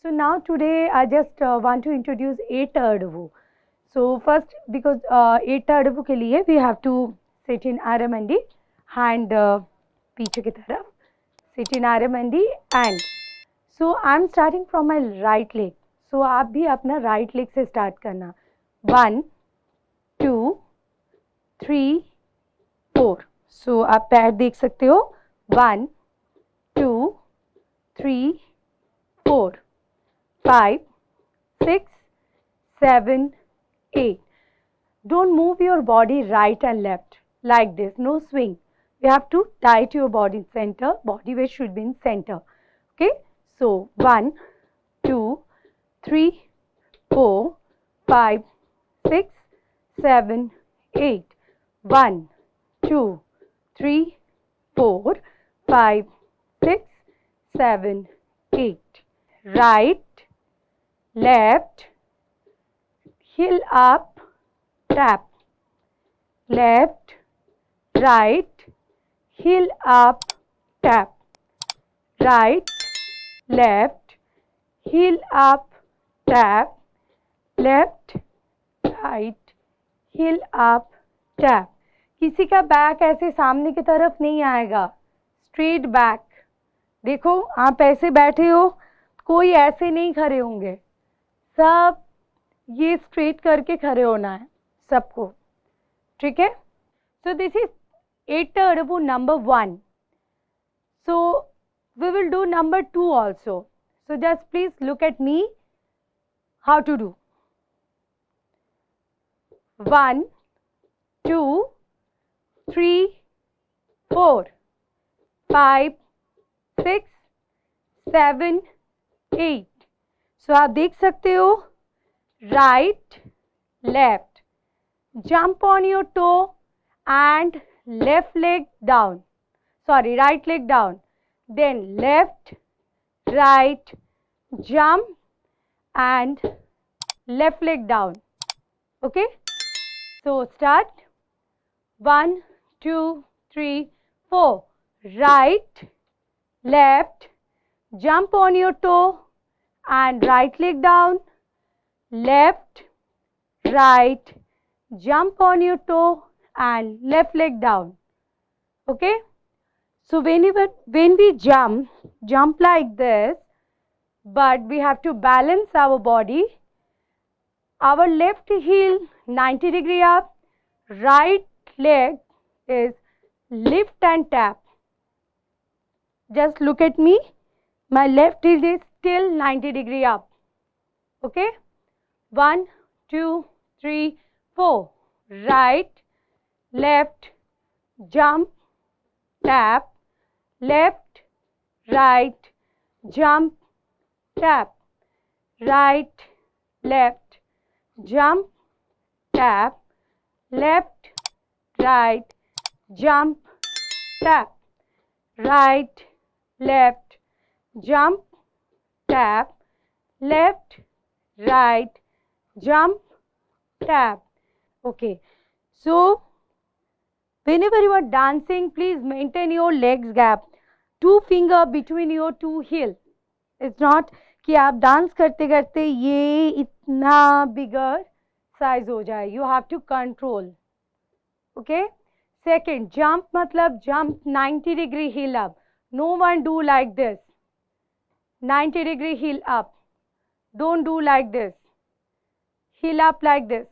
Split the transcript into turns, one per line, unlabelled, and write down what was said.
So now today I just want to introduce Etta Adavu. So first, because Etta Adavu के लिए we have to sit in RMND, hand पीछे की तरफ, sit in RMND and so I'm starting from my right leg. So आप भी अपना right leg से start करना. 1, 2, 3, 4. So आप पैर देख सकते हो. 1, 2, 3, 4, 5, 6, 7, 8. Don't move your body right and left like this. No swing. You have to tight your body center. Body weight should be in center. Okay. So 1, 2, 3, 4, 5, 6, 7, 8. 1, 2, 3, 4, 5, 6, 7, 8. Right, left, heel up, tap. Left, right, heel up, tap. Right, left, heel up, tap. Left, right, heel up, tap. किसी का back ऐसे सामने की तरफ नहीं आएगा. Straight back. देखो आप ऐसे बैठे हो, कोई ऐसे नहीं खड़े होंगे. सब ये स्ट्रेट करके खड़े होना है सबको. ठीक है. So this is Etta Adavu number 1. So we will do number 2 also. So just please look at me how to do. 1, 2, 3, 4, 5, 6, 7, 8. So आप देख सकते हो. Right, left. Jump on your toe and left leg down. Sorry, right leg down. Then left, right, jump and left leg down. Okay. So start. 1, 2, 3, 4. Right, left, jump on your toe and right leg down. Left, right, jump on your toe and left leg down. Okay. So when we jump like this, but we have to balance our body. Our left heel 90 degree up, right leg is lift and tap. Just look at me. My left heel is still 90 degree up. Okay. 1, 2, 3, 4. Right, left, jump, tap. Left, right, jump, tap. Right, left, jump, tap. Left, right, jump, tap. Right, left, jump, tap. Left, right, jump, tap. Okay. So whenever you are dancing, please maintain your legs gap. 2 finger between your 2 heel. It's not कि आप dance करते करते ये इतना bigger size हो जाए. You have to control. Okay. Second, jump मतलब jump 90 degree heel up. No one do like this. 90 degree heel up. Don't do like this. Heel up like this.